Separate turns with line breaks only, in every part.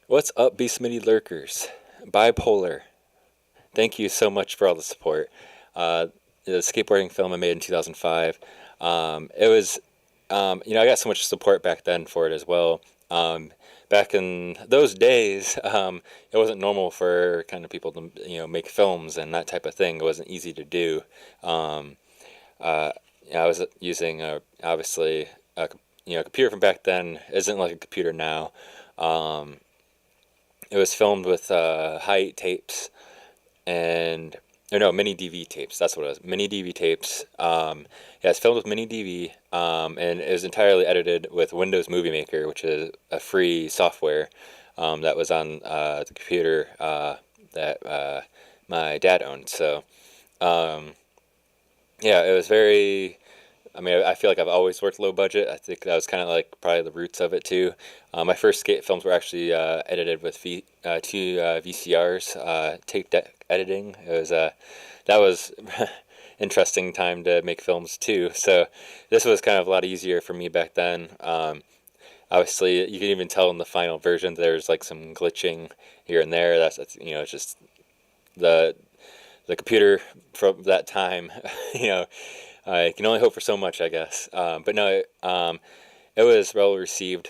What's up, Beast Mini Lurkers? Bipolar. Thank you so much for all the support. Uh, the skateboarding film I made in 2005. It was, I got so much support back then for it as well. Back in those days, it wasn't normal for kind of people to, make films and that type of thing. It wasn't easy to do. Um, uh, I was using, obviously, a computer from back then isn't like a computer now. Um, it was filmed with height tapes and or no mini DV tapes. That's what it was. Mini DV tapes. Yeah, it's filmed with mini DV, and it was entirely edited with Windows Movie Maker, which is a free software that was on the computer that my dad owned. So um, yeah, it was very. I mean, I feel like I've always worked low budget. I think that was kind of like probably the roots of it too. My first skate films were actually edited with two VCRs, tape deck editing. It was that was interesting time to make films too. So this was kind of a lot easier for me back then. Obviously, you can even tell in the final version there's like some glitching here and there. That's it's just the the computer from that time. you know, I can only hope for so much, I guess. But no, it was well received.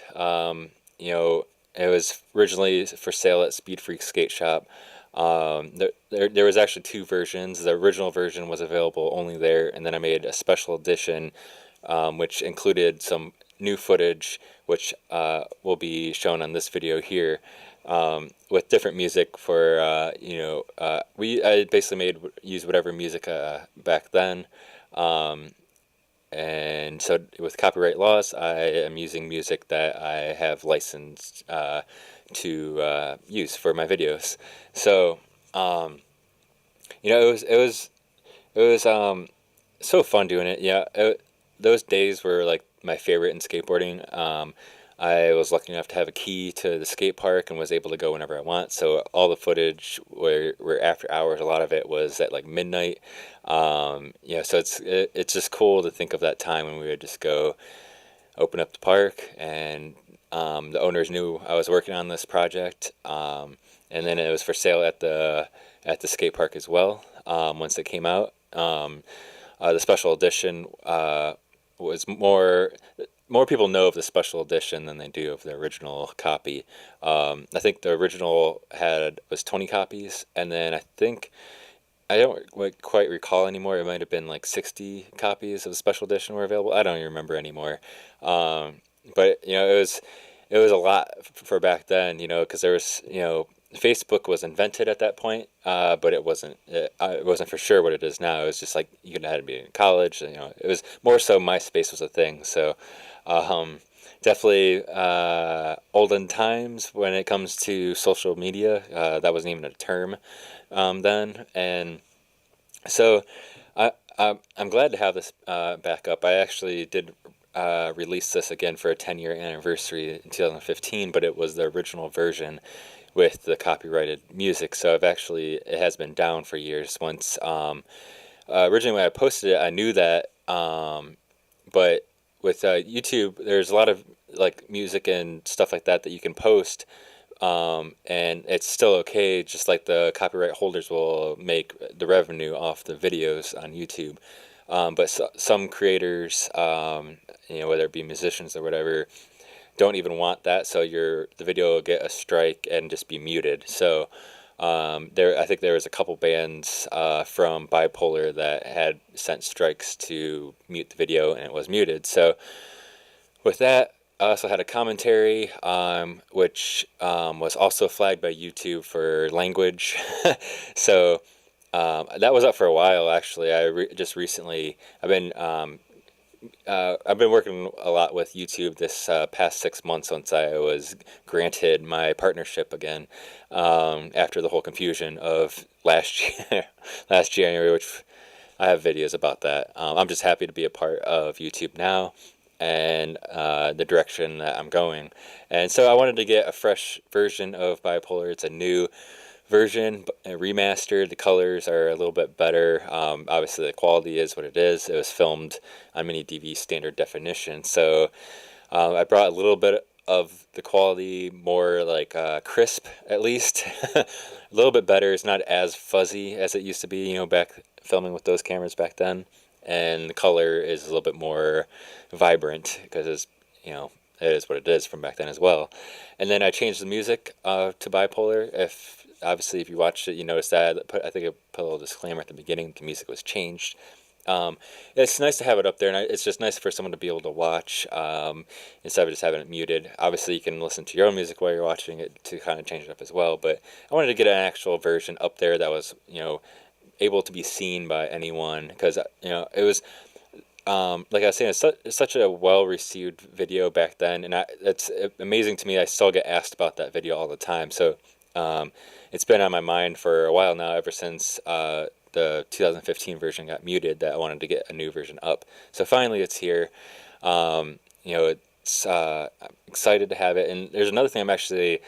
It was originally for sale at Speed Freak Skate Shop. There was actually two versions. The original version was available only there, and then I made a special edition, which included some new footage, which will be shown on this video here, with different music for I basically use whatever music back then. Um, and so, with copyright laws, I am using music that I have licensed to use for my videos. So, um, it was so fun doing it. Yeah, those days were like my favorite in skateboarding. I was lucky enough to have a key to the skate park and was able to go whenever I want. So all the footage were after hours. A lot of it was at like midnight. So it's just cool to think of that time when we would just go open up the park, and the owners knew I was working on this project, and then it was for sale at the skate park as well. Once it came out, the special edition was more people know of the special edition than they do of the original copy. I think the original was 20 copies, and then I don't quite recall anymore. It might have been like 60 copies of the special edition were available. I don't even remember anymore. But it was a lot for back then. Because there was Facebook was invented at that point, but it wasn't for sure what it is now. It was just like you had to be in college. It was more so MySpace was a thing. So um, definitely olden times when it comes to social media. That wasn't even a term then, and so I'm glad to have this back up. I actually did release this again for a 10-year anniversary in 2015, but it was the original version with the copyrighted music. So it has been down for years. Once originally when I posted it, I knew that, but with YouTube, there's a lot of like music and stuff like that you can post, and it's still okay. Just like the copyright holders will make the revenue off the videos on YouTube, but some creators, whether it be musicians or whatever, don't even want that. So the video will get a strike and just be muted. So I think there was a couple bands from Bipolar that had sent strikes to mute the video, and it was muted. So with that, I also had a commentary, which was also flagged by YouTube for language. So that was up for a while, actually. Just recently, I've been working a lot with YouTube this past 6 months since I was granted my partnership again, after the whole confusion of last year, last January, which I have videos about that. I'm just happy to be a part of YouTube now, and the direction that I'm going. And so I wanted to get a fresh version of Bipolar. It's a new version, remastered. The colors are a little bit better. Obviously, the quality is what it is. It was filmed on mini DV standard definition. So I brought a little bit of the quality more like crisp, at least. A little bit better. It's not as fuzzy as it used to be, back filming with those cameras back then. And the color is a little bit more vibrant because it is what it is from back then as well. And then I changed the music to bipolar. If you watched it, you noticed that. I think I put a little disclaimer at the beginning. The music was changed. It's nice to have it up there, and it's just nice for someone to be able to watch instead of just having it muted. Obviously, you can listen to your own music while you're watching it to kind of change it up as well. But I wanted to get an actual version up there that was, able to be seen by anyone because it was like I was saying, it's such a well received video back then, and it's amazing to me. I still get asked about that video all the time. So it's been on my mind for a while now, ever since the 2015 version got muted, that I wanted to get a new version up. So finally, it's here. It's I'm excited to have it. And there's another thing I'm actually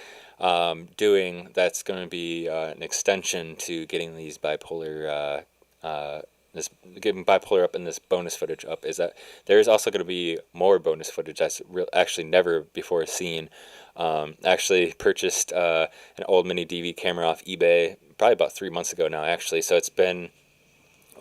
doing that's going to be an extension to getting these bipolar. This getting bipolar up and this bonus footage up is that there's also going to be more bonus footage that's actually never before seen. Actually purchased an old mini DV camera off eBay probably about 3 months ago now, actually. So it's one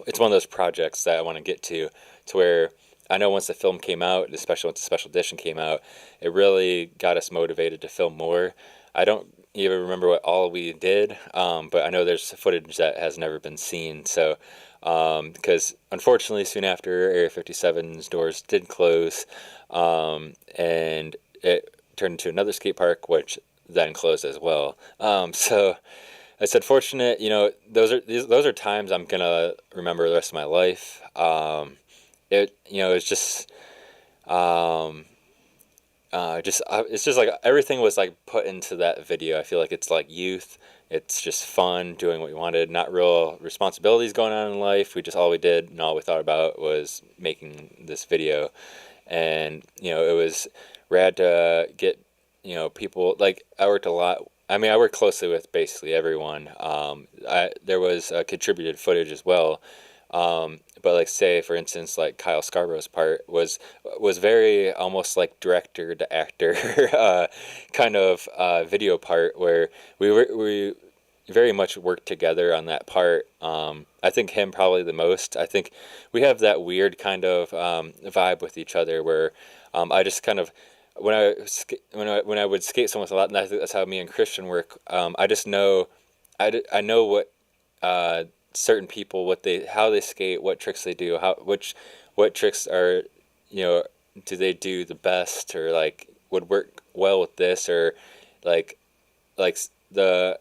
of those projects that I want to get to where I know once the film came out, especially once the special edition came out, it really got us motivated to film more. I don't even remember what all we did, but I know there's footage that has never been seen. So because unfortunately soon after, Area 57's doors did close, and it turned into another skate park, which then closed as well. So it's unfortunate. Those are times I'm gonna remember the rest of my life. It's just it's just like everything was like put into that video. I feel like it's like youth. It's just fun doing what we wanted, not real responsibilities going on in life. All we did and all we thought about was making this video. And, it was rad to get, people, like, I worked a lot. I mean, I worked closely with basically everyone. There was contributed footage as well. But like, say for instance, like Kyle Scarborough's part was very almost like director to actor kind of video part where we very much worked together on that part. I think him probably the most. I think we have that weird kind of vibe with each other where I just kind of when I would skate so much a lot, and I think that's how me and Christian work. I just know I know what certain people how they skate, what tricks they do, what tricks are do they do the best, or like would work well with this, or like the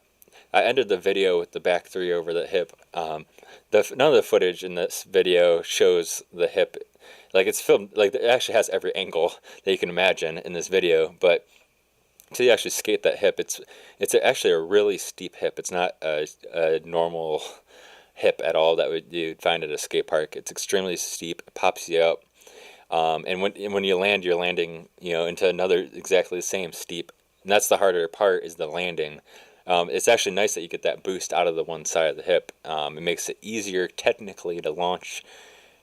I ended the video with the back three over the hip. None of the footage in this video shows the hip, like it's filmed, like it actually has every angle that you can imagine in this video, but until you actually skate that hip, it's actually a really steep hip. It's not a normal hip at all that you'd find at a skate park. It's extremely steep. It pops you up, and when you land, you're landing into another exactly the same steep. And that's the harder part, is the landing. It's actually nice that you get that boost out of the one side of the hip. It makes it easier technically to launch,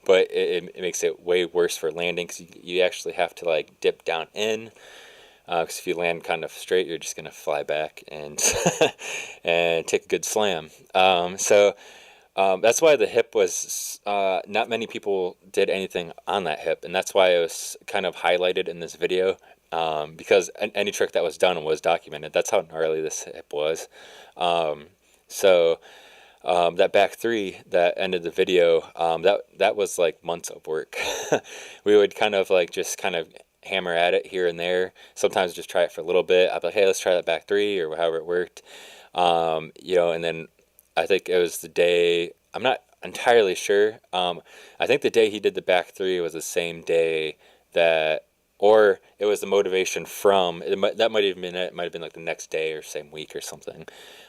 but it makes it way worse for landing because you actually have to like dip down in. Because if you land kind of straight, you're just gonna fly back and and take a good slam. That's why the hip was not many people did anything on that hip, and that's why it was kind of highlighted in this video. Because any trick that was done was documented. That's how gnarly this hip was. That back three that ended the video, that was like months of work. We would kind of like just kind of hammer at it here and there. Sometimes just try it for a little bit. I'd be like, hey, let's try that back three, or however it worked. And then I think it was the day, I'm not entirely sure. I think the day he did the back three was the same day or it was the motivation that might have been it. It might have been like the next day or same week or something.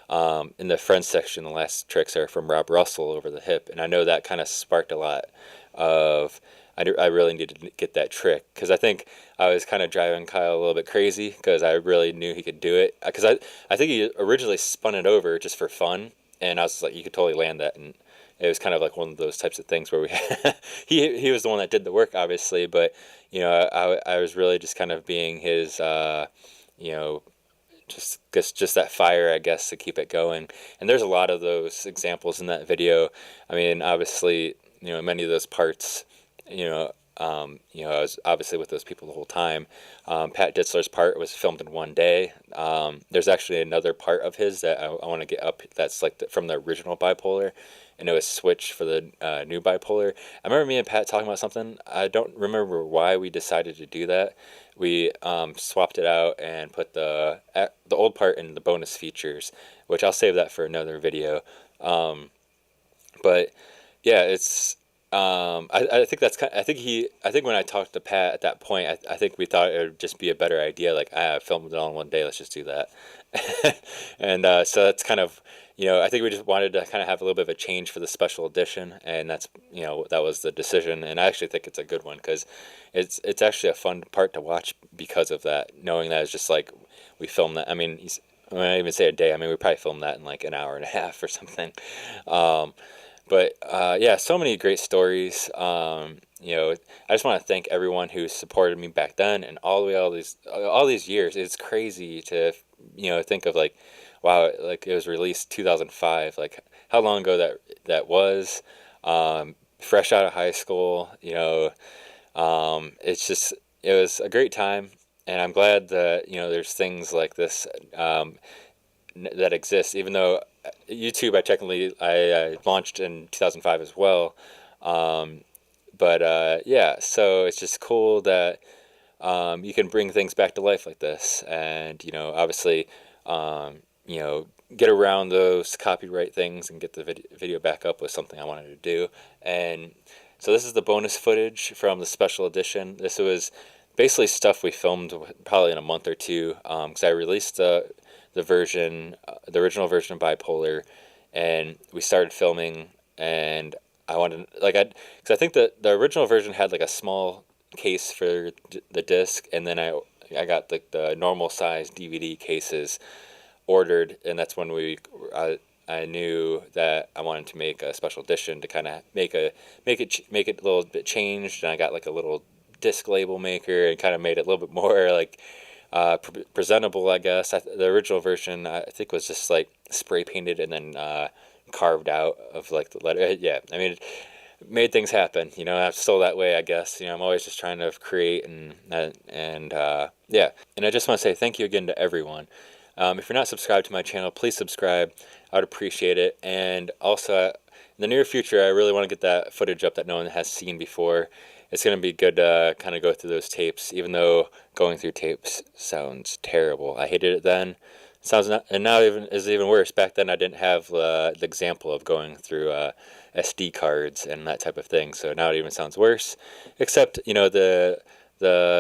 In the friends section, the last tricks are from Rob Russell over the hip, and I know that kind of sparked a lot of. I really needed to get that trick because I think I was kind of driving Kyle a little bit crazy because I really knew he could do it. Because I think he originally spun it over just for fun, and I was like, you could totally land that, and it was kind of like one of those types of things where we he was the one that did the work, obviously, but I was really just kind of being his you know just that fire, I guess, to keep it going. And there's a lot of those examples in that video. I mean, obviously, many of those parts, I was obviously with those people the whole time. Pat Ditzler's part was filmed in one day. There's actually another part of his that I want to get up. That's like from the original Bipolar, and it was switched for the new Bipolar. I remember me and Pat talking about something. I don't remember why we decided to do that. We swapped it out and put the old part in the bonus features, which I'll save that for another video. But yeah, it's I think that's I think when I talked to Pat at that point, I think we thought it would just be a better idea. Like, I filmed it all in one day. Let's just do that. And so that's kind of, I think we just wanted to kind of have a little bit of a change for the special edition, and that's, that was the decision. And I actually think it's a good one because it's actually a fun part to watch because of that, knowing that it's just like we filmed that. I mean, when I even say a day, I mean, we probably filmed that in like an hour and a half or something. But yeah, so many great stories. I just want to thank everyone who supported me back then and all the way all these years. It's crazy to think of, like, wow, like it was released 2005. Like, how long ago that was. Fresh out of high school. It's just, it was a great time, and I'm glad that there's things like this that exist, even though YouTube, I launched in 2005 as well. But yeah, so it's just cool that you can bring things back to life like this, and obviously, get around those copyright things and get the video back up was something I wanted to do. And so this is the bonus footage from the special edition. This was basically stuff we filmed probably in a month or two, because I released the original version of Bipolar, and we started filming, and I wanted, like, because I think that the original version had like a small case for the disc, and then I got like the normal size DVD cases ordered, and that's when I knew that I wanted to make a special edition to kind of make it a little bit changed, and I got like a little disc label maker and kind of made it a little bit more like presentable, I guess. The original version, I think, was just like spray painted and then carved out of like the letter. Yeah, I mean, it made things happen. I'm still that way, I guess. I'm always just trying to create and yeah. And I just want to say thank you again to everyone. If you're not subscribed to my channel, please subscribe. I would appreciate it. And also, in the near future, I really want to get that footage up that no one has seen before. It's going to be good to kind of go through those tapes, even though going through tapes sounds terrible. I hated it then. And now is even worse. Back then, I didn't have the example of going through SD cards and that type of thing. So now it even sounds worse. Except, the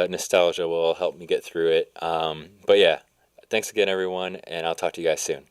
nostalgia will help me get through it. But yeah, thanks again, everyone, and I'll talk to you guys soon.